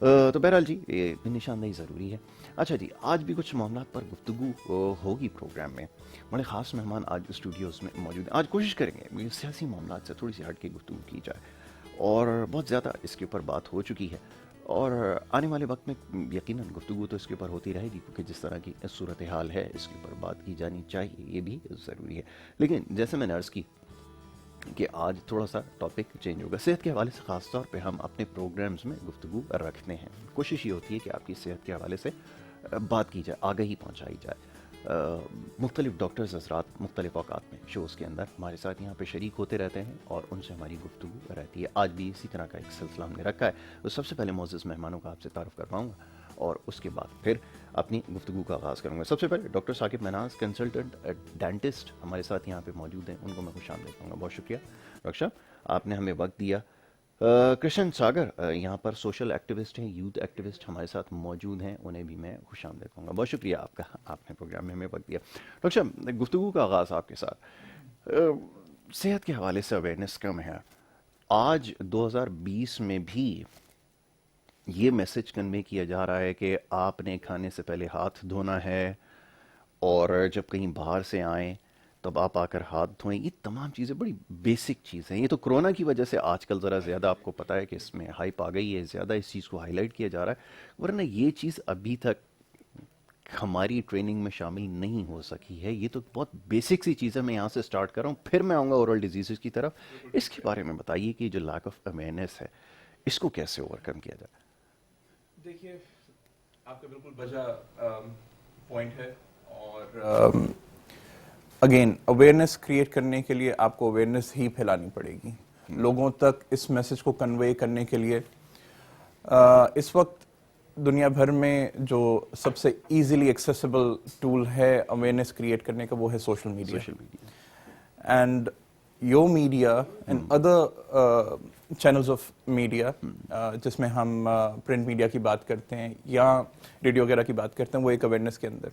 تو بہرحال جی یہ نشاندہی ضروری ہے. اچھا جی, آج بھی کچھ معاملات پر گفتگو ہوگی پروگرام میں. بڑے خاص مہمان آج اسٹوڈیوز میں موجود ہیں. آج کوشش کریں گے سیاسی معاملات سے تھوڑی سی ہٹ کے گفتگو کی جائے, اور بہت زیادہ اس کے اوپر بات ہو چکی ہے, اور آنے والے وقت میں یقیناً گفتگو تو اس کے اوپر ہوتی رہے گی, کیونکہ جس طرح کی صورتحال ہے اس کے اوپر بات کی جانی چاہیے, یہ بھی ضروری ہے. لیکن جیسے میں نے عرض کی کہ آج تھوڑا سا ٹاپک چینج ہوگا. صحت کے حوالے سے خاص طور پہ ہم اپنے پروگرامز میں گفتگو رکھتے ہیں. کوشش یہ ہوتی ہے کہ آپ کی صحت کے حوالے سے بات کی جائے, آگہی پہنچائی جائے. مختلف ڈاکٹرز حضرات مختلف اوقات میں شوز کے اندر ہمارے ساتھ یہاں پہ شریک ہوتے رہتے ہیں, اور ان سے ہماری گفتگو رہتی ہے. آج بھی اسی طرح کا ایک سلسلہ ہم نے رکھا ہے. تو سب سے پہلے معزز مہمانوں کا آپ سے تعارف کرواؤں گا, اور اس کے بعد پھر اپنی گفتگو کا آغاز کروں گا. سب سے پہلے ڈاکٹر ثاقب مناز, کنسلٹنٹ ڈینٹسٹ, ہمارے ساتھ یہاں پہ موجود ہیں. ان کو میں خوش آمدید کہوں گا. بہت شکریہ ڈاکٹر صاحب, آپ نے ہمیں وقت دیا. کرشن ساگر یہاں پر سوشل ایکٹیوسٹ ہیں, یوتھ ایکٹیوسٹ ہمارے ساتھ موجود ہیں, انہیں بھی میں خوش آمدید کہوں گا. بہت شکریہ آپ کا, آپ نے پروگرام میں ہمیں وقت دیا. ڈاکٹر صاحب, گفتگو کا آغاز آپ کے ساتھ صحت کے حوالے سے اویئرنیس کم ہے. آج 2020 میں بھی یہ میسج کنوے کیا جا رہا ہے کہ آپ نے کھانے سے پہلے ہاتھ دھونا ہے, اور جب کہیں باہر سے آئیں تب آپ آ کر ہاتھ دھوئیں. یہ تمام چیزیں بڑی بیسک چیز ہیں. یہ تو کرونا کی وجہ سے آج کل ذرا زیادہ آپ کو پتہ ہے کہ اس میں ہائپ آ گئی ہے, زیادہ اس چیز کو ہائی لائٹ کیا جا رہا ہے, ورنہ یہ چیز ابھی تک ہماری ٹریننگ میں شامل نہیں ہو سکی ہے. یہ تو بہت بیسک سی چیز ہے. میں یہاں سے سٹارٹ کر رہا ہوں, پھر میں آؤں گا اورل ڈیزیزز کی طرف. اس کے بارے میں بتائیے کہ جو لیک آف اویئرنیس ہے اس کو کیسے اوور کم کیا جائے. دیکھیے, آپ کا بالکل بجا پوائنٹ ہے, اور اگین اویئرنیس کریٹ کرنے کے لیے آپ کو اویئرنیس ہی پھیلانی پڑے گی لوگوں تک. اس میسج کو کنوے کرنے کے لیے اس وقت دنیا بھر میں جو سب سے ایزیلی ایکسیسیبل ٹول ہے اویئرنیس کریٹ کرنے کا, وہ ہے social media. And your media and other channels of media, جس میں ہم پرنٹ میڈیا کی بات کرتے ہیں یا ریڈیو وغیرہ کی بات کرتے ہیں, وہ ایک اویئرنیس کے اندر.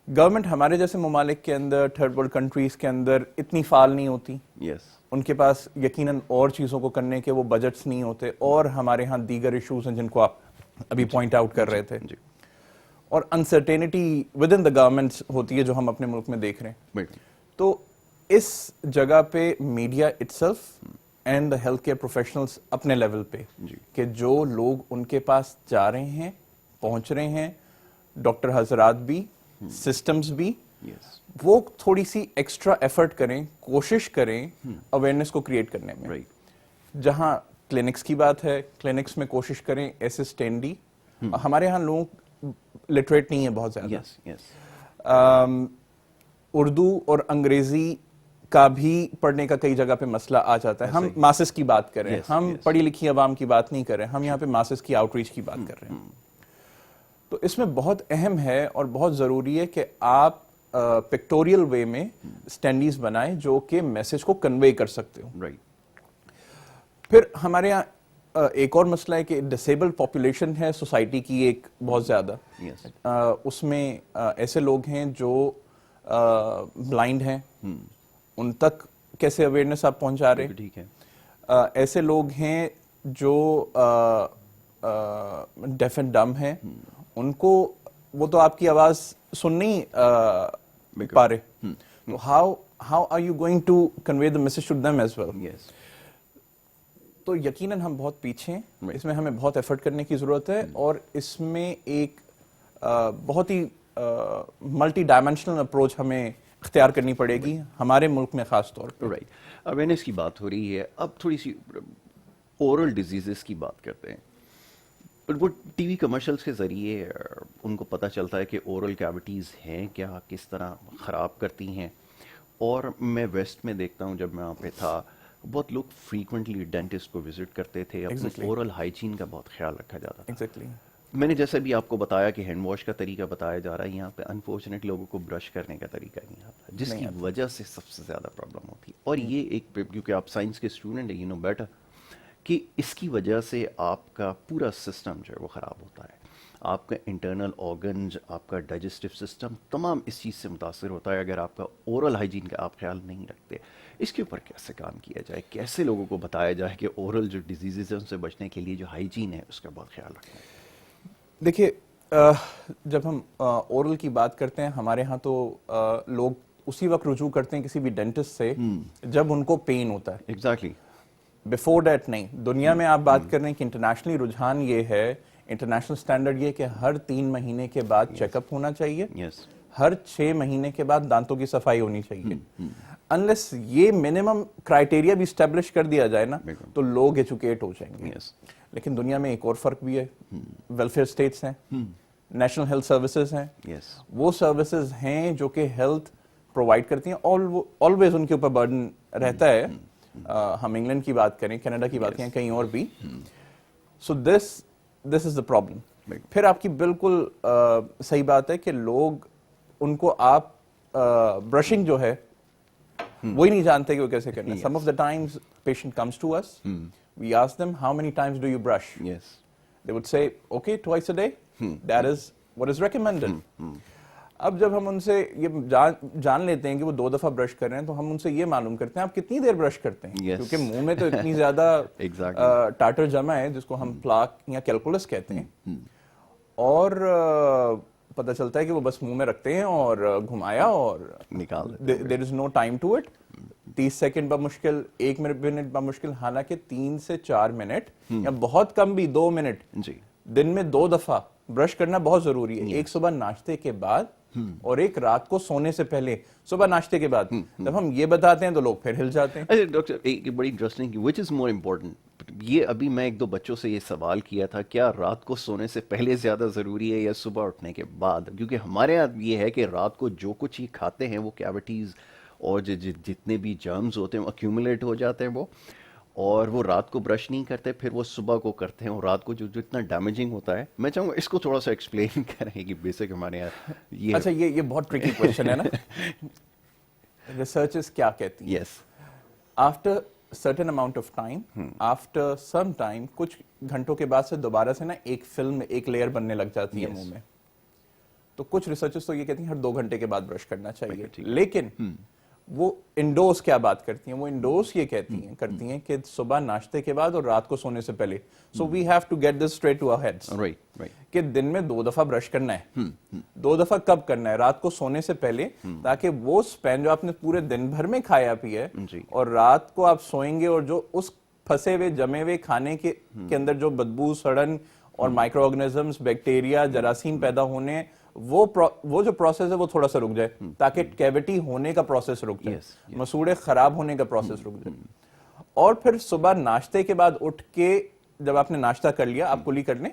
گورنمنٹ ہمارے جیسے ممالک کے اندر, تھرڈ ورلڈ کنٹریز کے اندر اتنی فعال نہیں ہوتی. ان کے پاس یقیناً اور چیزوں کو کرنے کے وہ بجٹس نہیں ہوتے, اور ہمارے ہاں دیگر ایشوز ہیں جن کو آپ ابھی پوائنٹ آؤٹ کر رہے تھے, اور uncertainty with in the governments ہوتی ہے جو ہم اپنے ملک میں دیکھ رہے ہیں. تو اس جگہ پہ media it self and the health care professionals اپنے لیول پہ, کہ جو لوگ ان کے پاس جا رہے ہیں, پہنچ رہے ہیں, ڈاکٹر حضرات بھی, سسٹمز بھی, وہ تھوڑی سی ایکسٹرا ایفرٹ کریں, کوشش کریں اویئرنیس کو کریٹ کرنے میں. جہاں کلینکس کی بات ہے, کلینکس میں کوشش کریں ایسے اسٹینڈی. ہمارے ہاں لوگ لٹریٹ نہیں ہے بہت زیادہ. اردو اور انگریزی کا بھی پڑھنے کا کئی جگہ پہ مسئلہ آ جاتا ہے. ہم ماسز کی بات کر رہے ہیں, ہم پڑھی لکھی عوام کی بات نہیں کر رہے ہیں, ہم یہاں پہ ماسز کی آؤٹ ریچ کی بات کر رہے ہیں. تو اس میں بہت اہم ہے اور بہت ضروری ہے کہ آپ پکٹوریل وے میں اسٹینڈیز بنائیں جو کہ میسج کو کنوے کر سکتے ہو. پھر ہمارے یہاں ایک اور مسئلہ ہے کہ ڈسیبلڈ پاپولیشن ہے سوسائٹی کی ایک بہت زیادہ. اس میں ایسے لوگ ہیں جو بلائنڈ ہیں, ان تک کیسے اویئرنیس آپ پہنچا رہے ہیں. ایسے لوگ ہیں جو ڈیف اینڈ ڈم ہیں, ان کو وہ تو آپ کی آواز سن نہیں پا رہے, تو how are you going to convey the message to them as well. تو یقیناً ہم بہت پیچھے ہیں, اس میں ہمیں بہت ایفرٹ کرنے کی ضرورت ہے, اور اس میں ایک بہت ہی ملٹی ڈائمینشنل اپروچ ہمیں اختیار کرنی پڑے گی ہمارے ملک میں خاص طور پر. اویئرنیس کی بات ہو رہی ہے, اب تھوڑی سی اورل ڈیزیزز کی بات کرتے ہیں. وہ ٹی وی کمرشلز کے ذریعے ان کو پتہ چلتا ہے کہ اورل کیوٹیز ہیں کیا, کس طرح خراب کرتی ہیں. اور میں ویسٹ میں دیکھتا ہوں, جب میں وہاں پہ تھا, بہت لوگ فریکوینٹلی ڈینٹسٹ کو وزٹ کرتے تھے, اپنے اورل ہائیجین کا بہت خیال رکھا جاتا تھا. میں نے جیسے بھی آپ کو بتایا کہ ہینڈ واش کا طریقہ بتایا جا رہا ہے, یہاں پہ انفارچونیٹ لوگوں کو برش کرنے کا طریقہ نہیں آتا, جس کی وجہ سے سب سے زیادہ پرابلم ہوتی ہے. اور یہ ایک, کیونکہ آپ سائنس کے اسٹوڈنٹ ہیں, یو نو بیٹر, کہ اس کی وجہ سے آپ کا پورا سسٹم جو ہے وہ خراب ہوتا ہے. آپ کا انٹرنل آرگنز, آپ کا ڈائجسٹو سسٹم تمام اس چیز سے متاثر ہوتا ہے اگر آپ کا اورل ہائیجین کا آپ خیال نہیں رکھتے. اس کے اوپر کیسے کام کیا جائے, کیسے لوگوں کو بتایا جائے کہ اورل جو ڈیزیزز ہیں ان سے بچنے کے لیے جو ہائیجین ہے اس کا بہت خیال رکھنا ہے؟ دیکھیے جب ہم اورل کی بات کرتے ہیں ہمارے ہاں تو لوگ اسی وقت رجوع کرتے ہیں کسی بھی ڈینٹسٹ سے جب ان کو پین ہوتا ہے. ایگزیکٹلی. بیفور دیٹ نہیں. دنیا میں آپ بات کر رہے ہیں کہ انٹرنیشنلی رجحان یہ ہے, انٹرنیشنل سٹینڈرڈ یہ کہ ہر 3 مہینے کے بعد چیک اپ ہونا چاہیے, ہر 6 مہینے کے بعد دانتوں کی صفائی ہونی چاہیے. انلیس یہ منیمم کرائٹیریا بھی اسٹیبلش کر دیا جائے نا تو لوگ ایجوکیٹ ہو جائیں گے. لیکن دنیا میں ایک اور فرق بھی ہے, ویلفیئر اسٹیٹس ہیں, نیشنل ہیلتھ سروسز ہیں. وہ سروسز ہیں جو کہ ہیلتھ پرووائڈ کرتی ہیں, آلویز ان کے اوپر برڈن رہتا ہے. ہم انگلینڈ کی بات کریں, کینیڈا کی بات کریں, کہیں اور بھی. سو دس از دا پرابلم. پھر آپ کی بالکل صحیح بات ہے کہ لوگ ان کو آپ برشنگ جو ہے وہی نہیں جانتے کہ وہ کیسے کرنا ہے. Some of the times patient comes to us, we ask them how many times do you brush? They would say okay, twice a day. That is what is recommended. اب جب ہم ان سے یہ جان لیتے ہیں کہ وہ 2 دفعہ برش کر رہے ہیں تو ہم ان سے یہ معلوم کرتے ہیں آپ کتنی دیر برش کرتے ہیں, کیونکہ منہ میں تو اتنی زیادہ ٹاٹر جمع ہے جس کو ہم پلاک یا کیلکولس کہتے ہیں, اور پتہ چلتا ہے کہ وہ بس منہ میں رکھتے ہیں اور گھمایا اور نکال. there is no time to it. 30 second بمشکل, 1 منٹ بمشکل, حالانکہ 3 سے 4 منٹ یا بہت کم بھی 2 منٹ دن میں 2 دفعہ برش کرنا بہت ضروری ہے. ایک صبح ناشتے کے بعد اور ایک رات کو سونے سے پہلے. صبح ناشتے کے بعد جب ہم یہ بتاتے ہیں تو لوگ پھر ہل جاتے ہیں. ڈاکٹر ایک بڑی انٹرسٹنگ, وچ از مور امپورٹنٹ, یہ ابھی میں 1-2 بچوں سے یہ سوال کیا تھا, کیا رات کو سونے سے پہلے زیادہ ضروری ہے یا صبح اٹھنے کے بعد؟ کیونکہ ہمارے یہاں یہ ہے کہ رات کو جو کچھ ہی کھاتے ہیں وہ کیوٹیز اور جتنے بھی جرمز ہوتے ہیں وہ ایکیومولیٹ ہو جاتے ہیں, اور وہ رات کو برش نہیں کرتے, پھر وہ صبح کو کرتے ہیں, اور رات کو جو اتنا ڈیمیجنگ ہوتا ہے. میں چاہوں گا اس کو تھوڑا سا ایکسپلین کریں کہ بیسک ہمارے یہاں یہ. اچھا یہ بہت ٹرکی کویشچن ہے نا. ریسرچز کیا کہتی ہیں؟ یس, after certain amount of time, after some time, کچھ گھنٹوں کے بعد سے دوبارہ سے نا ایک فلم, ایک لیئر بننے لگ جاتی ہے منہ میں. تو کچھ ریسرچز تو یہ کہتی ہیں ہر 2 گھنٹے کے بعد برش کرنا چاہیے. لیکن وہ انڈوز کیا بات کرتی ہیں؟ وہ انڈوز یہ کرتی ہیں کہ صبح ناشتے کے بعد اور رات کو سونے سے پہلے. So we have to get this straight to our heads کہ دن میں 2 دفعہ برش کرنا ہے. 2 دفعہ کب کرنا ہے؟ رات کو سونے سے پہلے, تاکہ وہ اسپین جو آپ نے پورے دن بھر میں کھایا پیا ہے اور رات کو آپ سوئیں گے اور جو اس پھنسے ہوئے جمے ہوئے کھانے کے اندر جو بدبو, سڑن اور مائکرو آرگنزمز, بیکٹیریا, جراثیم پیدا ہونے, وہ جو پروسیس ہے وہ تھوڑا سا رک جائے, تاکہ کیوٹی ہونے کا پروسیس رک جائے, مسوڑے خراب ہونے کا پروسیس رک جائے. اور پھر صبح ناشتے کے بعد اٹھ کے جب آپ نے ناشتہ کر لیا, آپ کلی کر لیں,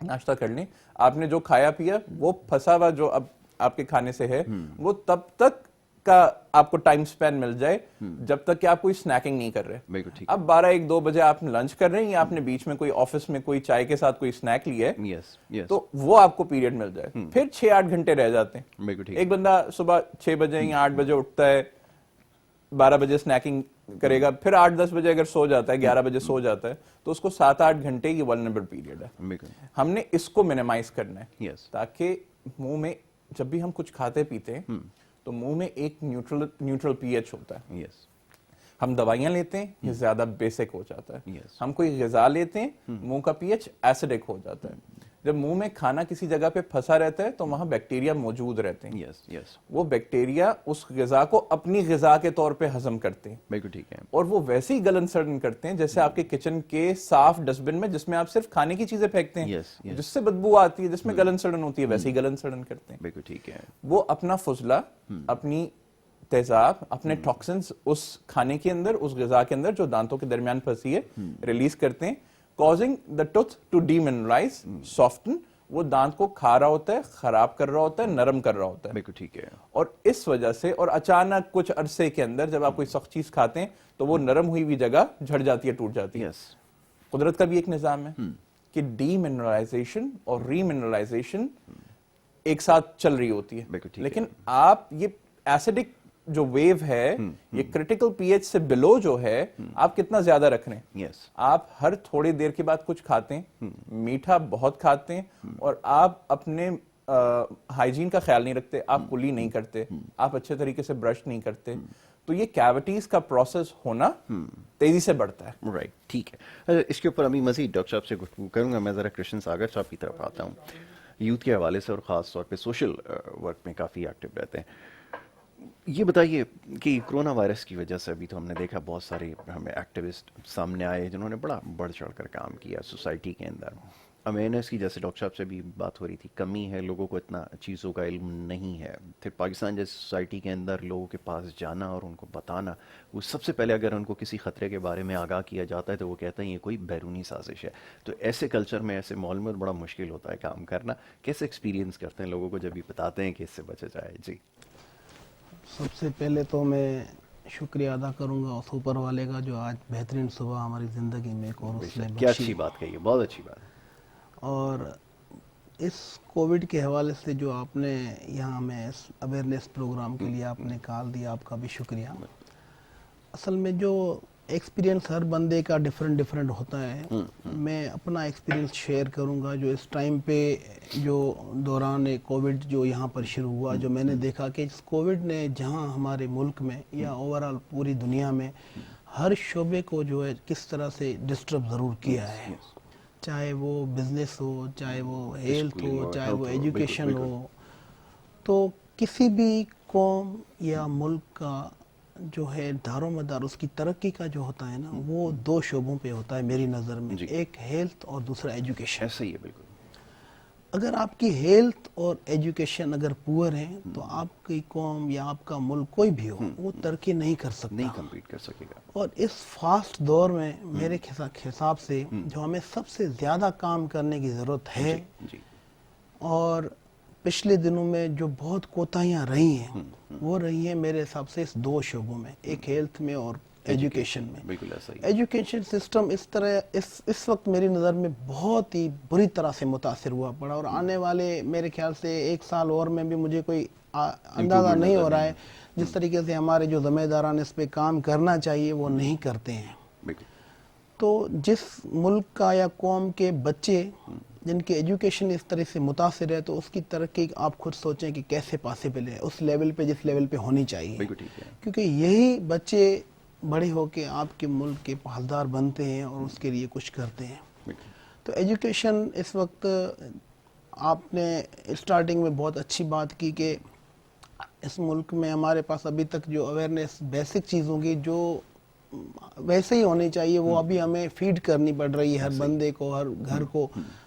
ناشتہ کر لیں, آپ نے جو کھایا پیا وہ پھنسا ہوا جو اب آپ کے کھانے سے ہے وہ تب تک کا آپ کو ٹائم سپین مل جائے جب تک کہ آپ کوئی سنیکنگ نہیں کر رہے. اب 12-1-2 بجے آپ لنچ کر رہے ہیں یا آپ نے بیچ میں کوئی آفس میں کوئی چائے کے ساتھ کوئی سنیک لیا ہے, تو وہ آپ کو پیریڈ مل جائے. پھر 6-8 گھنٹے رہ جاتے ہیں. ایک بندہ صبح 6 بجے یا 8 بجے اٹھتا ہے, 12 بجے سنیکنگ کرے گا, پھر 8-10 بجے اگر سو جاتا ہے, 11 بجے سو جاتا ہے, تو اس کو 7-8 گھنٹے یہ ولنریبل پیریڈ ہے. ہم نے اس کو منیمائز کرنا ہے تاکہ منہ میں جب بھی ہم کچھ کھاتے پیتے ہیں تو منہ میں ایک نیوٹرل پی ایچ ہوتا ہے. ہم دوائیاں لیتے ہیں یہ زیادہ بیسک ہو جاتا ہے. ہم کوئی غذا لیتے ہیں منہ کا پی ایچ ایسیڈک ہو جاتا ہے. جب منہ میں کھانا کسی جگہ پہ پھنسا رہتا ہے تو وہاں بیکٹیریا موجود رہتے ہیں. وہ بیکٹیریا اس غذا کو اپنی غذا کے طور پہ ہضم کرتے ہیں, اور وہ ویسے ہی گلن سڑن کرتے ہیں جیسے آپ کے کچن کے صاف ڈسٹ بن میں جس میں آپ صرف کھانے کی چیزیں پھینکتے ہیں, جس سے بدبو آتی ہے, جس میں گلن سڑن ہوتی ہے, ویسے ہی گلن سڑن کرتے ہیں. وہ اپنا فضلہ, اپنی تیزاب, اپنے ٹاکسنز اس کھانے کے اندر, اس غذا کے اندر جو دانتوں کے درمیان پھنسی ہے, ریلیز کرتے ہیں, causing the tooth to demineralize, soften. وہ دانت کو کھا رہا ہوتا ہے, خراب کر رہا ہوتا ہے, نرم کر رہا ہوتا ہے. اور اس وجہ سے, اور اچانک کچھ عرصے کے اندر جب آپ کوئی سخت چیز کھاتے ہیں تو وہ نرم ہوئی ہوئی جگہ جھڑ جاتی ہے, ٹوٹ جاتی ہے. قدرت کا بھی ایک نظام ہے کہ ڈی منرلائزیشن اور ری منرلائزیشن ایک ساتھ چل رہی ہوتی ہے. لیکن آپ یہ ایسیڈک جو ویو ہے یہ کرٹیکل پی ایچ سے بلو جو ہے آپ کتنا زیادہ رکھ رہے ہیں. یس آپ ہر تھوڑی دیر کے بعد کچھ کھاتے ہیں, میٹھا بہت کھاتے ہیں, اور آپ اپنے ہائیجین کا خیال نہیں رکھتے, آپ کلی نہیں کرتے, آپ اچھے طریقے سے برش نہیں کرتے, تو یہ کیوٹیز کا پروسیس ہونا تیزی سے بڑھتا ہے. رائٹ, ٹھیک ہے. اس کے اوپر ابھی مزید ڈاکٹر صاحب سے گفتگو کروں گا. میں ذرا کرشن ساگر صاحب کی طرف آتا ہوں. یوتھ کے حوالے سے اور خاص طور پہ سوشل ورک میں کافی ایکٹیو رہتے ہیں. یہ بتائیے کہ کرونا وائرس کی وجہ سے ابھی تو ہم نے دیکھا بہت سارے ہمیں ایکٹیوسٹ سامنے آئے جنہوں نے بڑا بڑھ چڑھ کر کام کیا سوسائٹی کے اندر. اویئرنیس کی جیسے ڈاکٹر صاحب سے بھی بات ہو رہی تھی, کمی ہے, لوگوں کو اتنا چیزوں کا علم نہیں ہے. پھر پاکستان جیسی سوسائٹی کے اندر لوگوں کے پاس جانا اور ان کو بتانا, وہ سب سے پہلے اگر ان کو کسی خطرے کے بارے میں آگاہ کیا جاتا ہے تو وہ کہتے ہیں یہ کوئی بیرونی سازش ہے. تو ایسے کلچر میں, ایسے ماحول میں بڑا مشکل ہوتا ہے کام کرنا. کیسے ایکسپیرینس کرتے ہیں لوگوں کو جب یہ بتاتے ہیں کہ اس سے بچا جائے؟ جی, سب سے پہلے تو میں شکریہ ادا کروں گا اس اوپر والے کا جو آج بہترین صبح ہماری زندگی میں ایک اور اس نے کیا بخشی. اچھی بات کہی ہے, بہت اچھی بات ہے. اور اس کووڈ کے حوالے سے جو آپ نے یہاں میں اس اویئرنیس پروگرام کے لیے آپ نے کال دیا, آپ کا بھی شکریہ. اصل میں جو ایکسپیرینس ہر بندے کا ڈیفرنٹ ہوتا ہے. میں اپنا ایکسپیرینس شیئر کروں گا. جو اس ٹائم پہ جو دوران کووڈ جو یہاں پر شروع ہوا, جو میں نے دیکھا کہ اس کووڈ نے جہاں ہمارے ملک میں یا اوورآل پوری دنیا میں ہر شعبے کو جو ہے کس طرح سے ڈسٹرب ضرور کیا ہے. چاہے وہ بزنس ہو, چاہے وہ ہیلتھ ہو, چاہے وہ ایجوکیشن ہو. تو کسی بھی قوم یا ملک کا جو ہے دار و مدار اس کی ترقی کا جو ہوتا ہے نا, وہ دو شعبوں پہ ہوتا ہے میری نظر میں. ایک ہیلتھ اور دوسرا ایجوکیشن. ایسا ہی ہے بالکل. اگر آپ کی ہیلتھ اور ایجوکیشن اگر پور ہیں تو آپ کی قوم یا آپ کا ملک کوئی بھی ہو وہ ترقی نہیں کر سکتا, نہیں کمپیٹ کر سکے گا. اور اس فاسٹ دور میں میرے حساب سے جو ہمیں سب سے زیادہ کام کرنے کی ضرورت ہے, اور پچھلے دنوں میں جو بہت کوتاہیاں رہی ہیں وہ رہی ہیں میرے حساب سے اس دو شعبوں میں, ایک ہیلتھ میں اور ایجوکیشن میں. بالکل ایسا ہی. ایجوکیشن سسٹم اس طرح اس وقت میری نظر میں بہت ہی بری طرح سے متاثر ہوا پڑا, اور آنے والے میرے خیال سے ایک سال اور میں بھی مجھے کوئی اندازہ نہیں ہو رہا ہے جس طریقے سے ہمارے جو ذمہ داران اس پہ کام کرنا چاہیے وہ نہیں کرتے ہیں. تو جس ملک کا یا قوم کے بچے جن کی ایجوکیشن اس طرح سے متاثر ہے, تو اس کی ترقی آپ خود سوچیں کہ کیسے پاسبل ہے اس لیول پہ جس لیول پہ ہونی چاہیے. کیونکہ یہی بچے بڑے ہو کے آپ کے ملک کے پاسدار بنتے ہیں اور اس کے لیے کچھ کرتے ہیں. تو ایجوکیشن اس وقت آپ نے اسٹارٹنگ میں بہت اچھی بات کی کہ اس ملک میں ہمارے پاس ابھی تک جو اویئرنیس بیسک چیزوں کی جو ویسے ہی ہونی چاہیے وہ ابھی ہمیں فیڈ کرنی پڑ رہی ہے ہر بندے کو, ہر گھر کو,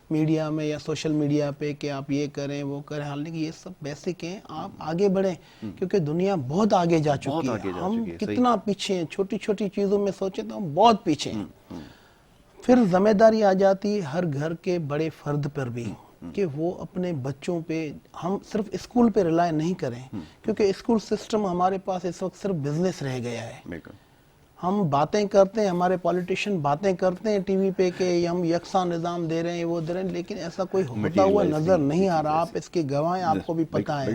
میڈیا میں یا سوشل میڈیا پہ کہ آپ یہ کریں وہ کریں. حالانکہ یہ سب بیسک ہیں, آپ آگے بڑھیں کیونکہ دنیا بہت آگے جا چکی ہے. ہم کتنا پیچھے ہیں, چھوٹی چھوٹی چیزوں میں سوچیں تو ہم بہت پیچھے ہیں. پھر ذمہ داری آ جاتی ہے ہر گھر کے بڑے فرد پر بھی کہ وہ اپنے بچوں پہ, ہم صرف اسکول پہ ریلائی نہیں کریں کیونکہ اسکول سسٹم ہمارے پاس اس وقت صرف بزنس رہ گیا ہے. ہم باتیں کرتے ہیں, ہمارے پولیٹیشین باتیں کرتے ہیں ٹی وی پہ کہ ہم یکساں نظام دے رہے ہیں وہ دے رہے ہیں, لیکن ایسا کوئی ہوتا ہوا نظر نہیں آ رہا. آپ اس کے گواہ ہیں, آپ کو بھی پتہ ہے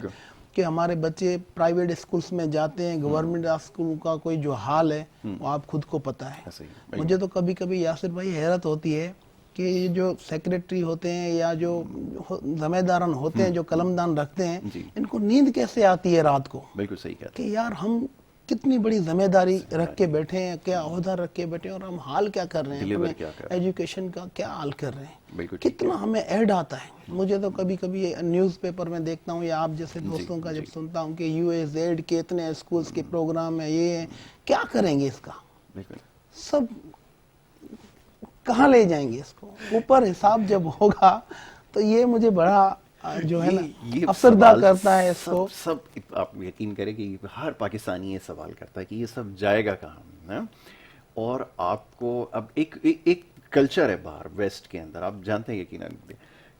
کہ ہمارے بچے پرائیویٹ اسکولز میں جاتے ہیں, گورنمنٹ اسکول کا کوئی جو حال ہے وہ آپ خود کو پتہ ہے. مجھے تو کبھی کبھی یاسر بھائی حیرت ہوتی ہے کہ یہ جو سیکریٹری ہوتے ہیں یا جو ذمہ داران ہوتے ہیں جو قلمدان رکھتے ہیں, ان کو نیند کیسے آتی ہے رات کو؟ بالکل صحیح کہتے ہیں کہ یار ہم کتنی بڑی ذمہ داری رکھ کے بیٹھے ہیں, کیا عہدہ رکھ کے بیٹھے ہیں, اور ہم حال کیا کر رہے ہیں, اپنے ایجوکیشن کا کیا حال کر رہے ہیں, کتنا ہمیں ایڈ آتا ہے. مجھے تو کبھی کبھی نیوز پیپر میں دیکھتا ہوں یا آپ جیسے دوستوں کا جب سنتا ہوں کہ یو ایس زیڈ کے اتنے اسکولز کے پروگرام ہیں, یہ ہیں, کیا کریں گے اس کا, سب کہاں لے جائیں گے اس کو, اوپر حساب جب ہوگا تو یہ مجھے بڑا جو ہے نا افسردہ کرتا ہے اس کو. سب آپ یقین کریں کہ ہر پاکستانی یہ سوال کرتا ہے کہ یہ سب جائے گا کہاں. اور آپ کو اب ایک کلچر ہے باہر ویسٹ کے اندر, آپ جانتے ہیں یقیناً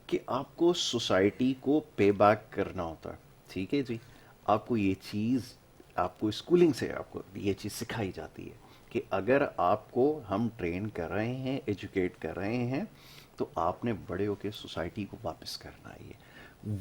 کہ آپ کو سوسائٹی کو پے بیک کرنا ہوتا ہے. ٹھیک ہے جی, آپ کو یہ چیز, آپ کو اسکولنگ سے آپ کو یہ چیز سکھائی جاتی ہے کہ اگر آپ کو ہم ٹرین کر رہے ہیں, ایجوکیٹ کر رہے ہیں, تو آپ نے بڑے ہو کے سوسائٹی کو واپس کرنا ہے.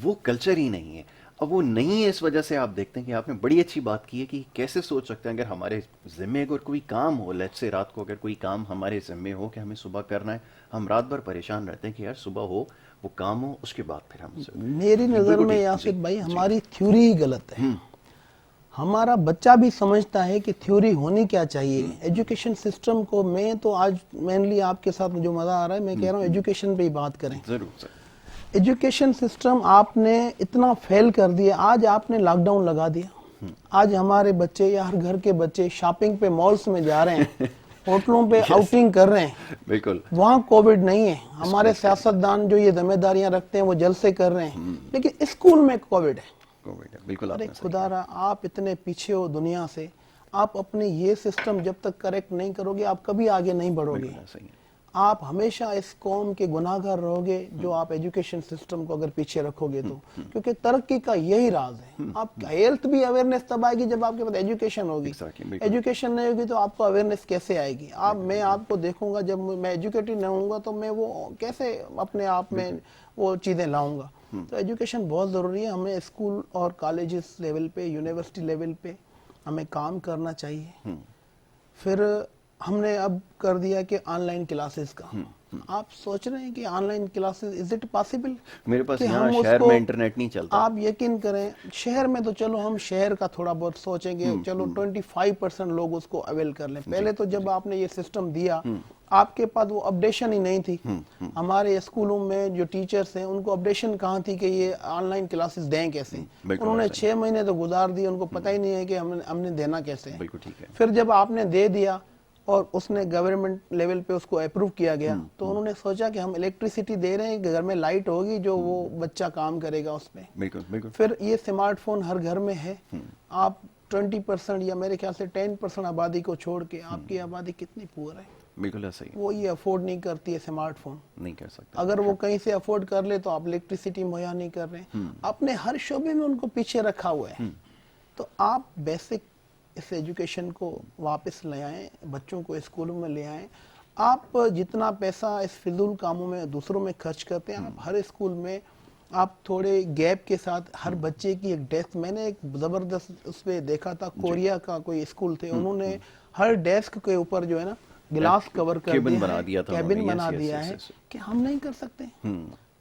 وہ کلچر ہی نہیں ہے. اب وہ نہیں ہے, اس وجہ سے آپ دیکھتے ہیں کہ آپ نے بڑی اچھی بات کی ہے کہ کیسے سوچ سکتے ہیں اگر ہمارے ذمے اگر کوئی کام ہو, لیٹ سے رات کو اگر کوئی کام ہمارے ذمے ہو کہ ہمیں صبح کرنا ہے, ہم رات بھر پریشان رہتے ہیں کہ یار صبح ہو, وہ کام ہو, اس کے بعد پھر ہم سے. میری نظر میں یاسر بھائی ہماری تھیوری ہی غلط ہے. ہمارا بچہ بھی سمجھتا ہے کہ تھیوری ہونی کیا چاہیے. ایجوکیشن سسٹم کو میں تو آج مینلی آپ کے ساتھ جو مزہ آ رہا ہے, میں کہہ رہا ہوں ایجوکیشن پہ ہی بات کریں. ضرور سر. ایجوکیشن سسٹم آپ نے اتنا فیل کر دیا, آج آپ نے لاک ڈاؤن لگا دیا. آج ہمارے بچے یا ہر گھر کے بچے شاپنگ پہ مالز میں جا رہے ہیں, ہوٹلوں پہ آؤٹنگ کر رہے ہیں. بالکل. وہاں کووڈ نہیں ہے. ہمارے سیاستدان جو یہ ذمہ داریاں رکھتے ہیں وہ جلسے کر رہے ہیں, لیکن اسکول میں کووڈ ہے. بالکل. ارے خدا را, آپ اتنے پیچھے ہو دنیا سے, آپ اپنے یہ سسٹم جب تک کریکٹ نہیں کرو گے آپ کبھی آگے نہیں بڑھو گے. آپ ہمیشہ اس قوم کے گناہ گار رہو گے جو آپ ایجوکیشن سسٹم کو اگر پیچھے رکھو گے تو, کیونکہ ترقی کا یہی راز ہے. آپ ہیلتھ بھی اویئرنیس تب آئے گی جب آپ کے پاس ایجوکیشن ہوگی. ایجوکیشن نہیں ہوگی تو آپ کو اویئرنیس کیسے آئے گی؟ میں آپ کو دیکھوں گا, جب میں ایجوکیٹڈ نہیں ہوں گا تو میں وہ کیسے اپنے آپ میں وہ چیزیں لاؤں گا. تو ایجوکیشن بہت ضروری ہے. ہمیں اسکول اور کالجز لیول پہ, یونیورسٹی لیول پہ ہمیں کام کرنا چاہیے. پھر ہم نے اب کر دیا کہ آن لائن کلاسز کا. آپ سوچ رہے ہیں کہ on line classes is it possible? میرے پاس یہاں شہر میں انٹرنیٹ نہیں چلتا. آپ یقین کریں, شہر میں تو چلو ہم شہر کا تھوڑا بہت سوچیں گے, چلو 25% لوگ اس کو اویل کر لیں. پہلے تو جب آپ نے یہ سسٹم دیا آپ کے پاس وہ اپڈیشن ہی نہیں تھی. ہمارے اسکولوں میں جو ٹیچرز ہیں ان کو اپڈیشن کہاں تھی کہ یہ آن لائن کلاسز دیں کیسے. انہوں نے 6 مہینے تو گزار دیے, ان کو پتہ ہی نہیں ہے کہ ہم نے دینا کیسے ہے. پھر جب آپ نے دے دیا اور اس نے گورنمنٹ لیول پہ اس کو اپروو کیا گیا تو انہوں نے سوچا کہ ہم الیکٹریسٹی دے رہے ہیں کہ گھر میں لائٹ ہوگی جو وہ بچہ کام کرے گا اس میں. پھر یہ سمارٹ فون ہر گھر میں ہے. آپ 20% یا میرے خیال سے 10% آبادی کو چھوڑ کے آپ کی آبادی کتنی پور ہے؟ بالکل صحیح. وہ یہ افورڈ نہیں کرتی ہے سمارٹ فون, نہیں کر سکتا. اگر وہ کہیں سے افورڈ کر لے تو آپ الیکٹریسٹی مہیا نہیں کر رہے ہیں. آپ نے ہر شعبے میں ان کو پیچھے رکھا ہوا ہے. تو آپ بیسک اس ایجوکیشن کو واپس لے آئیں, بچوں کو اسکولوں میں لے آئیں. آپ جتنا پیسہ اس فضول کاموں میں دوسروں میں خرچ کرتے ہیں, آپ ہر اسکول میں آپ تھوڑے گیپ کے ساتھ ہر بچے کی ایک ڈیسک, میں نے ایک زبردست اس پہ دیکھا تھا, کوریا کا کوئی اسکول تھے, انہوں نے ہر ڈیسک کے اوپر جو ہے نا گلاس کور کر دیا, کیبن بنا دیا ہے. کہ ہم نہیں کر سکتے؟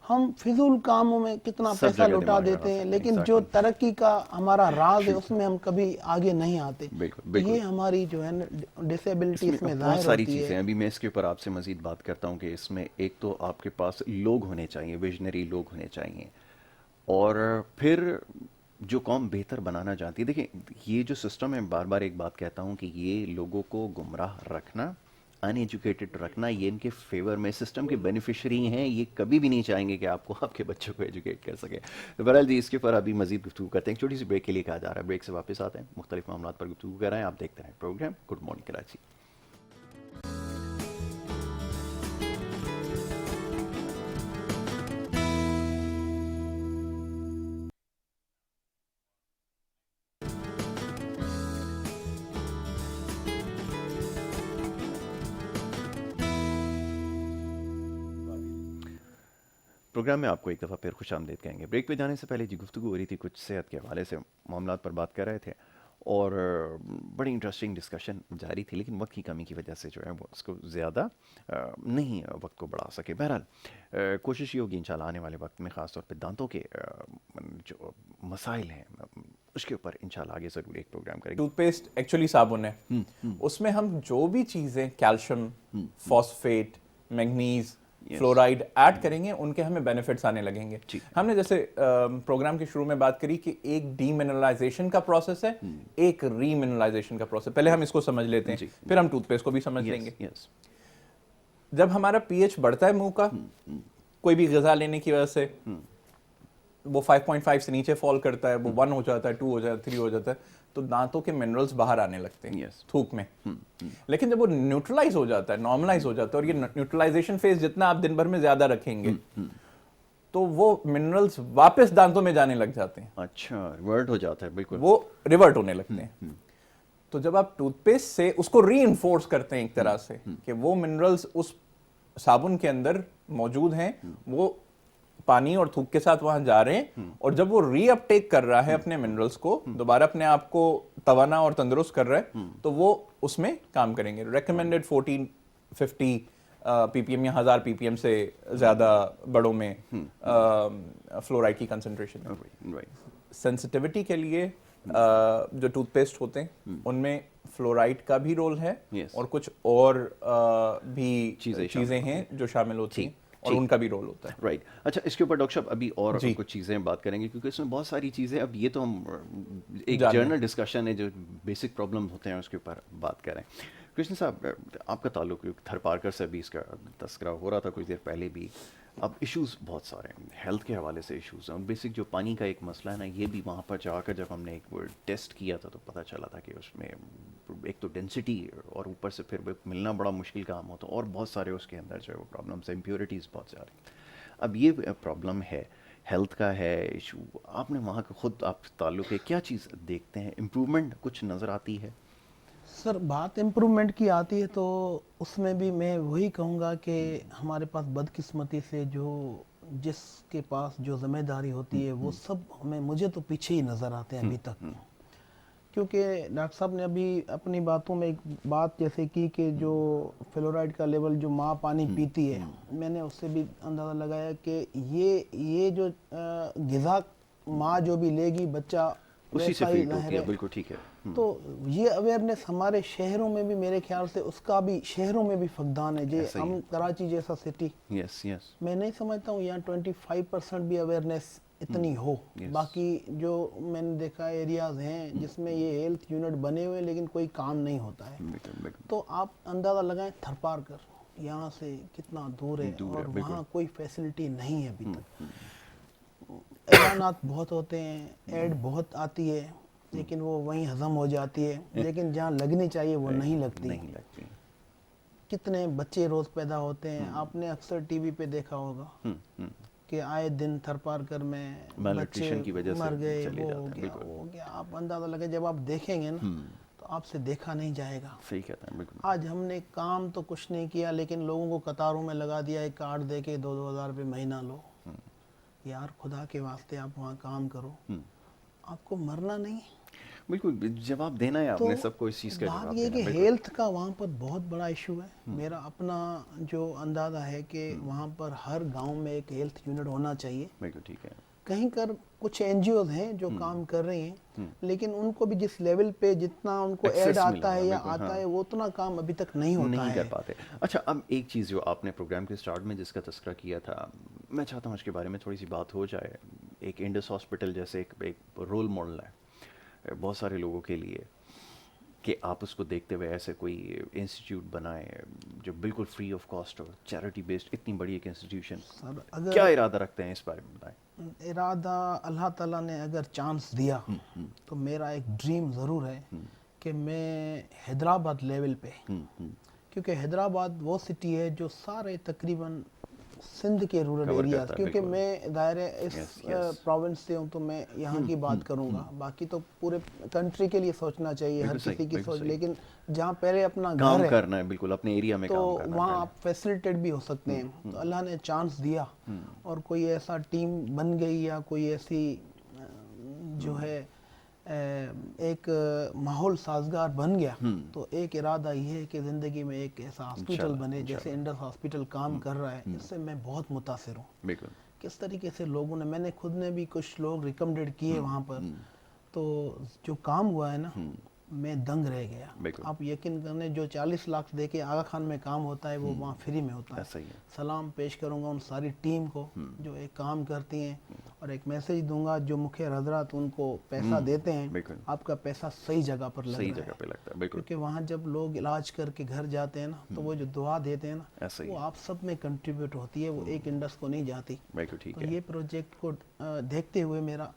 ہم فضول کاموں میں کتنا پیسہ لوٹا دیتے ہیں, لیکن جو ترقی کا ہمارا راز ہے اس میں ہم کبھی آگے نہیں آتے. یہ ہماری جو ہے ڈسیبلٹی اس میں ظاہر ہوتی ہے. بہت ساری چیزیں, ابھی میں اس کے اوپر آپ سے مزید بات کرتا ہوں کہ اس میں ایک تو آپ کے پاس لوگ ہونے چاہیے, ویژنری لوگ ہونے چاہیے, اور پھر جو قوم بہتر بنانا چاہتی ہے. دیکھیں یہ جو سسٹم ہے, بار بار ایک بات کہتا ہوں کہ یہ لوگوں کو گمراہ رکھنا, ان ایجوکیٹڈ رکھنا, یہ ان کے فیور میں سسٹم کے بینیفیشری ہیں. یہ کبھی بھی نہیں چاہیں گے کہ آپ کو آپ کے بچوں کو ایجوکیٹ کر سکے. تو بہرحال جی اس کے اوپر ابھی مزید گفتگو کرتے ہیں. چھوٹی سی بریک کے لیے کہا جا رہا ہے, بریک سے واپس آتے ہیں, مختلف معاملات پر گفتگو کر رہے ہیں. آپ دیکھتے ہیں program good morning Karachi. Program میں آپ کو ایک دفعہ پھر خوش آمدید کہیں گے. بریک پہ جانے سے پہلے جی گفتگو ہو رہی تھی کچھ صحت کے حوالے سے, معاملات پر بات کر رہے تھے, اور بڑی انٹرسٹنگ ڈسکشن جاری تھی, لیکن وقت کی کمی کی وجہ سے جو ہے وہ اس کو زیادہ نہیں وقت کو بڑھا سکے. بہرحال کوشش یہ ہوگی انشاءاللہ آنے والے وقت میں, خاص طور پہ دانتوں کے جو مسائل ہیں اس کے اوپر انشاءاللہ آگے ضرور ایک پروگرام کریں گے. ٹوتھ پیسٹ ایکچولی صابن ہے, اس میں ہم جو بھی چیزیں calcium, phosphate, manganese, fluoride add کریں گے ان کے ہمیں بینیفٹس آنے لگیں گے. ہم نے جیسے پروگرام کے شروع میں بات کری کہ ایک ڈی منرلائزیشن کا پروسیس ہے, ایک ری منرلائزیشن کا پروسیس. پہلے ہم اس کو سمجھ لیتے ہیں, پھر ہم ٹوتھ پیسٹ کو بھی سمجھ لیں گے. جب ہمارا پی ایچ بڑھتا ہے منہ کا کوئی بھی غذا لینے کی وجہ سے, وہ 5.5 سے نیچے فال کرتا ہے, وہ 1 ہو جاتا ہے, 2 ہو جاتا ہے, 3 ہو جاتا ہے, تو دانتوں کے منرلز باہر آنے لگتے ہیں تھوک میں. لیکن جب وہ نیوٹرلائز ہو جاتا ہے, نارملائز ہو جاتا ہے, اور یہ نیوٹرلائزیشن فیز جتنا آپ دن بھر میں زیادہ رکھیں گے تو وہ منرلز واپس دانتوں میں جانے لگ جاتے ہیں. اچھا, ریورٹ ہو جاتا ہے. بالکل, وہ ریورٹ ہونے لگتے ہیں. تو جب آپ ٹوتھ پیسٹ سے اس کو ری انفورس کرتے ہیں ایک طرح سے کہ وہ منرلز اس صابن کے اندر موجود ہیں, وہ پانی اور تھوک کے ساتھ وہاں جا رہے ہیں اور جب وہ ری اپ ٹیک کر رہا ہے اپنے منرلز کو, دوبارہ اپنے آپ کو توانا اور تندرست کر رہا ہے, تو وہ اس میں کام کریں گے. ریکمینڈڈ 1450 پی پی ایم یا 1000 پی پی ایم سے زیادہ بڑوں میں فلورائڈ کی کنسنٹریشن ہے. سینسٹیوٹی کے لیے جو ٹوتھ پیسٹ ہوتے ہیں ان میں فلورائڈ کا بھی رول ہے اور کچھ اور بھی چیزیں ہیں جو شامل ہوتی ہیں اور ان کا بھی رول ہوتا ہے. رائٹ. اچھا, اس کے اوپر ڈاکٹر صاحب ابھی اور کچھ چیزیں بات کریں گے کیونکہ اس میں بہت ساری چیزیں, اب یہ تو ہم ایک جرنل ڈسکشن ہے جو بیسک پرابلم ہوتے ہیں اس کے اوپر بات کریں. کرشن صاحب, آپ کا تعلق تھر پارکر سے بھی اس کا تذکرہ ہو رہا تھا کچھ دیر پہلے بھی. اب ایشوز بہت سارے ہیں ہیلتھ کے حوالے سے, ایشوز ہیں. بیسک جو پانی کا ایک مسئلہ ہے نا, یہ بھی وہاں پر جا کر جب ہم نے ایک ٹیسٹ کیا تھا تو پتہ چلا تھا کہ اس میں ایک تو ڈینسٹی اور اوپر سے پھر ملنا بڑا مشکل کام ہوتا, اور بہت سارے اس کے اندر جو ہے وہ پرابلمس, امپیورٹیز بہت سارے. اب یہ پرابلم ہے, ہیلتھ کا ہے ایشو. آپ نے وہاں کا خود آپ تعلق ہے, کیا چیز دیکھتے ہیں, امپرومنٹ کچھ نظر آتی ہے؟ سر بات امپرومنٹ کی آتی ہے تو اس میں بھی میں وہی کہوں گا کہ ہمارے پاس بدقسمتی سے جس کے پاس جو ذمہ داری ہوتی ہے وہ سب مجھے تو پیچھے ہی نظر آتے ہیں ابھی تک. کیونکہ ڈاکٹر صاحب نے ابھی اپنی باتوں میں ایک بات جیسے کی کہ جو فلورائڈ کا لیول جو ماں پانی پیتی ہے, میں نے اس سے بھی اندازہ لگایا کہ یہ جو غذا ماں جو بھی لے گی بچہ اسی سے فیٹ ہوتی ہے. بالکل ٹھیک ہے. تو یہ اویئرنیس ہمارے شہروں میں بھی میرے خیال سے اس کا بھی شہروں میں بھی فقدان ہے. ہم کراچی جیسا سٹی, میں نہیں سمجھتا ہوں یہاں 25% بھی اویئرنیس اتنی ہو. باقی جو میں نے دیکھا ایریاز ہیں جس میں یہ ہیلتھ یونٹ بنے ہوئے لیکن کوئی کام نہیں ہوتا ہے. تو آپ اندازہ لگائیں تھر پارکر یہاں سے کتنا دور ہے اور وہاں کوئی فیسلٹی نہیں ہے ابھی تک. اعلانات بہت ہوتے ہیں, ایڈ بہت آتی ہے لیکن وہ وہیں ہضم ہو جاتی ہے, لیکن جہاں لگنی چاہیے وہ نہیں لگتی. کتنے بچے روز پیدا ہوتے ہیں, آپ نے اکثر ٹی وی پہ دیکھا ہوگا کہ آئے دن تھر پارکر میں بچے مر گئے, وہ ہو گیا. آپ اندازہ لگے جب آپ دیکھیں گے نا تو آپ سے دیکھا نہیں جائے گا. صحیح کہتا ہے. بالکل. آج ہم نے کام تو کچھ نہیں کیا لیکن لوگوں کو قطاروں میں لگا دیا, ایک کارڈ دے کے 2,000 روپے مہینہ لو. یار خدا کے واسطے آپ وہاں کام کرو, آپ کو مرنا نہیں. بالکل جواب دینا ہے آپ نے سب کو اس چیز کا جواب دینا. بات یہ کہ ہیلتھ کا وہاں پر بہت بڑا ایشو ہے. میرا اپنا جو اندازہ ہے کہ وہاں پر ہر گاؤں میں ایک ہیلتھ یونٹ ہونا چاہیے. بالکل ٹھیک ہے. کہیں کر کچھ این جی اوز ہیں جو کام کر رہی ہیں لیکن ان کو بھی جس لیول پہ جتنا ان کو ایڈ آتا ہے یا آتا ہے وہ اتنا کام ابھی تک نہیں ہوتا ہے, نہیں کر پاتے. اچھا, اب ایک چیز جو آپ نے پروگرام کے سٹارٹ میں جس کا تذکرہ کیا تھا, میں چاہتا ہوں اس کے بارے میں تھوڑی سی بات ہو جائے. ایک انڈس ہاسپٹل جیسے ایک رول ماڈل ہے بہت سارے لوگوں کے لیے کہ آپ اس کو دیکھتے ہوئے ایسے کوئی انسٹیٹیوٹ بنائیں جو بالکل free of cost who, charity based, اتنی بڑی ایک انسٹیٹیوشن. کیا ارادہ رکھتے ہیں اس بارے میں بتائیں؟ ارادہ اللہ تعالیٰ نے اگر چانس دیا تو میرا ایک ڈریم ضرور ہے کہ میں حیدرآباد لیول پہ, کیونکہ حیدرآباد وہ سٹی ہے جو سارے تقریباً سندھ کے رورل ایریاز, کیونکہ میں دائرے اس پروونس سے ہوں تو میں یہاں کی بات کروں گا. باقی تو پورے کنٹری کے لیے سوچنا چاہیے ہر کسی کی سوچ, لیکن جہاں پہلے اپنا گھر ہے کرنا ہے بالکل اپنے ایریا میں تو وہاں آپ فیسلیٹیڈ بھی ہو سکتے ہیں. تو اللہ نے چانس دیا اور کوئی ایسا ٹیم بن گئی یا کوئی ایسی جو ہے ایک ماحول سازگار بن گیا, تو ایک ارادہ یہ ہے کہ زندگی میں ایک ایسا ہاسپٹل بنے جیسے انڈس ہاسپٹل کام کر رہا ہے. اس سے میں بہت متاثر ہوں کس طریقے سے لوگوں نے, میں نے خود نے بھی کچھ لوگ ریکمنڈیڈ کیے وہاں پر, تو جو کام ہوا ہے نا میں دنگ رہ گیا. آپ یقین کریں جو 40 لاکھ دے کے آغا خان میں کام ہوتا ہے وہ وہاں فری میں ہوتا ہے. سلام پیش کروں گا ان ساری ٹیم کو جو ایک کام کرتی ہیں, اور ایک میسیج دوں گا جو مکھیہ حضرات ان کو پیسہ دیتے ہیں, آپ کا پیسہ صحیح جگہ پر لگ رہا ہے. کیونکہ وہاں جب لوگ علاج کر کے گھر جاتے ہیں نا تو وہ جو دعا دیتے ہیں نا وہ آپ سب میں کنٹریبیوٹ ہوتی ہے, وہ ایک انڈس کو نہیں جاتی. تو یہ پروجیکٹ کو دیکھتے ہوئے میرا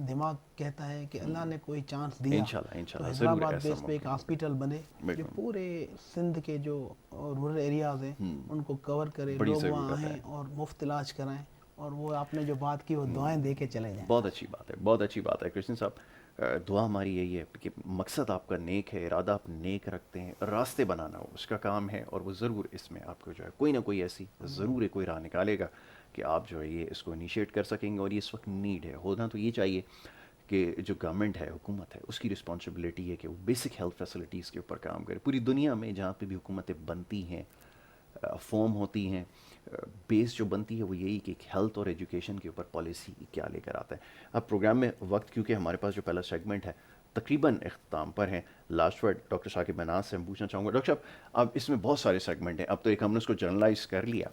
دماغ کہتا ہے کہ اللہ نے کوئی چانس دیا تو حیدرآباد بیس پہ ایک ہاسپٹل بنے جو پورے سندھ کے جو رورل ایریاز ہیں ان کو کور کرے, لوگ وہاں آئیں اور مفت علاج کرائیں, اور وہ آپ نے جو بات کی وہ دعائیں دے کے چلے جائیں. بہت اچھی بات ہے, بہت اچھی بات ہے کرشن صاحب. دعا ہماری یہی ہے کہ مقصد آپ کا نیک ہے, ارادہ آپ نیک رکھتے ہیں, راستے بنانا ہو اس کا کام ہے, اور وہ ضرور اس میں آپ کو جو ہے کوئی نہ کوئی ایسی ضرور کوئی راہ نکالے گا کہ آپ جو ہے یہ اس کو انیشیٹ کر سکیں گے، اور یہ اس وقت نیڈ ہے. ہونا تو یہ چاہیے کہ جو گورنمنٹ ہے، حکومت ہے، اس کی رسپانسبلٹی ہے کہ وہ بیسک ہیلتھ فیسلٹیز کے اوپر کام کرے. پوری دنیا میں جہاں پہ بھی حکومتیں بنتی ہیں، فارم ہوتی ہیں، بیس جو بنتی ہے وہ یہی کہ ہیلتھ اور ایجوکیشن کے اوپر پالیسی کیا لے کر آتا ہے. اب پروگرام میں وقت، کیونکہ ہمارے پاس جو پہلا سیگمنٹ ہے تقریباً اختتام پر ہیں، last word doctor Saqib Minhas سے ہم پوچھنا چاہوں گا. ڈاکٹر صاحب، اب اس میں بہت سارے سیگمنٹ ہیں، اب تو ایک ہم نے اس کو جرنلائز کر لیا،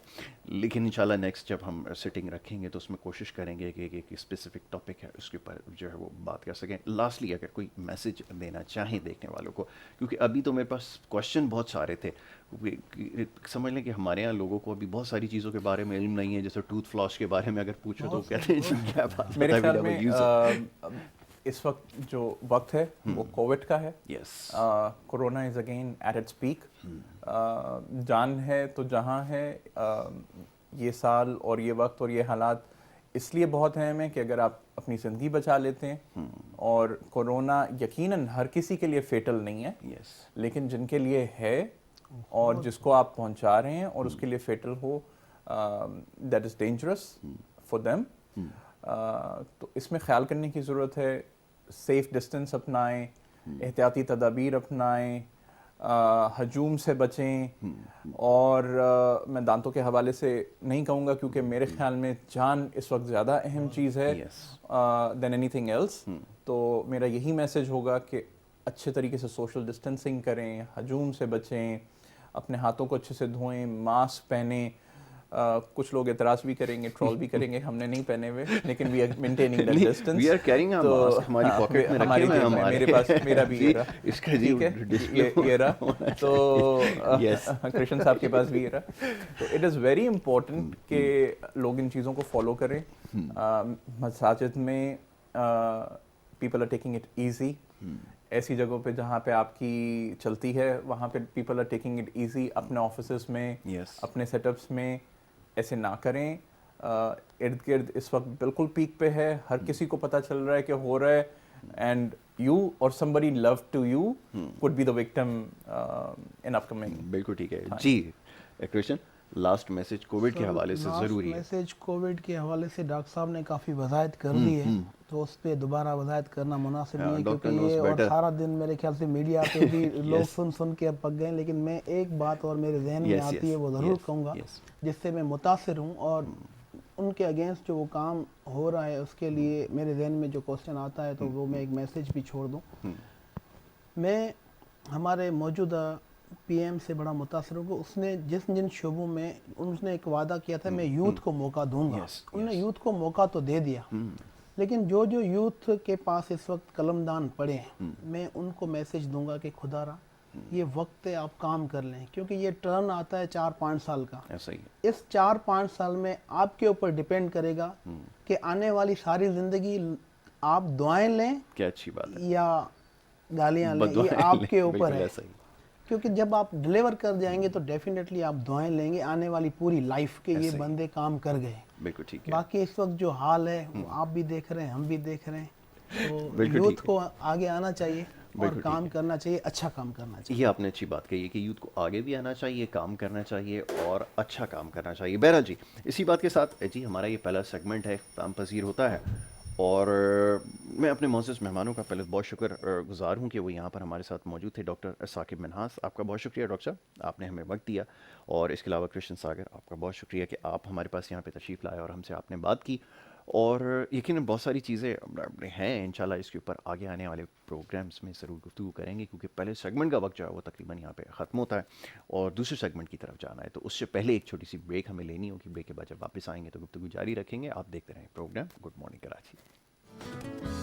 لیکن انشاءاللہ نیکسٹ جب ہم سٹنگ رکھیں گے تو اس میں کوشش کریں گے کہ ایک اسپیسیفک ٹاپک ہے اس کے اوپر جو ہے وہ بات کر سکیں. لاسٹلی اگر کوئی میسج دینا چاہیں دیکھنے والوں کو، کیونکہ ابھی تو میرے پاس کوشچن بہت سارے تھے، سمجھ لیں کہ ہمارے یہاں لوگوں کو ابھی بہت ساری چیزوں کے بارے میں علم نہیں ہے. جیسے ٹوتھ فلاس کے بارے میں اگر پوچھو تو کہتے ہیں کیا بات. میرے خیال میں اس وقت جو وقت ہے وہ کووڈ کا ہے. Yes, corona is again at its peak. جان ہے تو جہاں ہے. یہ سال اور یہ وقت اور یہ حالات اس لیے بہت اہم ہیں کہ اگر آپ اپنی زندگی بچا لیتے ہیں، اور کورونا یقیناً ہر کسی کے لیے فیٹل نہیں ہے، لیکن جن کے لیے ہے اور جس کو آپ پہنچا رہے ہیں اور اس کے لیے fatal who, that is dangerous for them. تو اس میں خیال کرنے کی ضرورت ہے. سیف ڈسٹنس اپنائیں، احتیاطی تدابیر اپنائیں، ہجوم سے بچیں. اور میں دانتوں کے حوالے سے نہیں کہوں گا کیونکہ میرے خیال میں جان اس وقت زیادہ اہم چیز ہے دین اینی تھنگ ایلس. تو میرا یہی میسج ہوگا کہ اچھے طریقے سے سوشل ڈسٹینسنگ کریں، ہجوم سے بچیں، اپنے ہاتھوں کو اچھے سے دھوئیں، ماسک پہنیں. کچھ لوگ اعتراض بھی کریں گے، ٹرول بھی کریں گے، ہم نے نہیں پہنے ہوئے، لیکن we are maintaining that distance. We are carrying a mask, ہماری پاکٹ میں رکھے ہوئے ہیں، میرے پاس میرا بھی یہ رہا، اس کا جی ڈسپلے یہ رہا. تو کرشن صاحب کے پاس بھی یہ رہا. تو اٹ از ویری امپورٹنٹ کہ لوگ ان چیزوں کو فالو کریں. مساجد میں people are taking it easy. ایسی جگہوں پہ جہاں پہ آپ کی چلتی ہے وہاں پہ people are taking it easy. اپنے آفیسز میں، اپنے سیٹ اپس میں ایسے نہ کریں. ارد گرد اس وقت بالکل پیک پہ ہے، ہر کسی کو پتہ چل رہا ہے کہ ہو رہا ہے، اینڈ یو اور somebody love to you could be the victim in upcoming. بالکل ٹھیک ہے جی. کرشن، لاسٹ میسج کووڈ کے حوالے سے ضروری ہے. میسج کووڈ کے حوالے سے ڈاکٹر صاحب نے کافی وضاحت کر دی ہے، تو اس پہ دوبارہ وضاحت کرنا مناسب نہیں ہے، کیونکہ یہ اور سارا دن میرے خیال سے میڈیا پہ بھی لوگ سن کے اب پک گئے. لیکن میں ایک بات اور میرے ذہن میں آتی ہے، وہ ضرور کہوں گا، جس سے میں متاثر ہوں، اور ان کے اگینسٹ جو وہ کام ہو رہا ہے اس کے لیے میرے ذہن میں جو کوسچن آتا ہے تو وہ میں ایک میسج بھی چھوڑ دوں. میں ہمارے موجودہ پی ایم سے بڑا متاثر ہوں کہ اس نے جن شعبوں میں اس نے ایک وعدہ کیا تھا میں یوتھ کو موقع دوں گا، انہوں نے یوتھ کو موقع تو دے دیا. لیکن جو یوتھ کے پاس اس وقت قلم دان پڑے ہیں، میں ان کو میسج دوں گا کہ خدا را یہ وقت ہے، آپ کام کر لیں، کیونکہ یہ ٹرن آتا ہے 4-5 سال کا. اس 4-5 سال میں آپ کے اوپر ڈیپینڈ کرے گا کہ آنے والی ساری زندگی آپ دعائیں لیں، کیا اچھی بات ہے، یا گالیاں لیں، یہ آپ کے اوپر ہے. کیونکہ جب آپ ڈیلیور کر جائیں گے تو ڈیفینیٹلی آپ دعائیں لیں گے آنے والی پوری لائف کے یہ بندے کام کر گئے. بالکل ٹھیک ہے. باقی اس وقت جو حال ہے وہ آپ بھی دیکھ رہے ہیں، ہم بھی دیکھ رہے ہیں. تو یوتھ کو آگے آنا چاہیے اور کام کرنا چاہیے، اچھا کام کرنا چاہیے. یہ آپ نے اچھی بات کہی ہے کہ یوتھ کو آگے بھی آنا چاہیے، کام کرنا چاہیے اور اچھا کام کرنا چاہیے. بہرحال جی، اسی بات کے ساتھ جی ہمارا یہ پہلا سیگمنٹ ہے اختتام پذیر ہوتا ہے، اور میں اپنے معزز مہمانوں کا پہلے بہت شکر گزار ہوں کہ وہ یہاں پر ہمارے ساتھ موجود تھے. ڈاکٹر ثاقب منہاس، آپ کا بہت شکریہ ڈاکٹر صاحب، آپ نے ہمیں وقت دیا. اور اس کے علاوہ کرشن ساگر، آپ کا بہت شکریہ کہ آپ ہمارے پاس یہاں پہ تشریف لائے اور ہم سے آپ نے بات کی. اور یقیناً بہت ساری چیزیں ہیں، انشاءاللہ اس کے اوپر آگے آنے والے پروگرامز میں ضرور گفتگو کریں گے، کیونکہ پہلے سیگمنٹ کا وقت جو ہے وہ تقریباً یہاں پہ ختم ہوتا ہے اور دوسرے سیگمنٹ کی طرف جانا ہے. تو اس سے پہلے ایک چھوٹی سی بریک ہمیں لینی ہوگی. بریک کے بعد جب واپس آئیں گے تو گفتگو جاری رکھیں گے. آپ دیکھتے رہیں پروگرام گڈ مارننگ کراچی.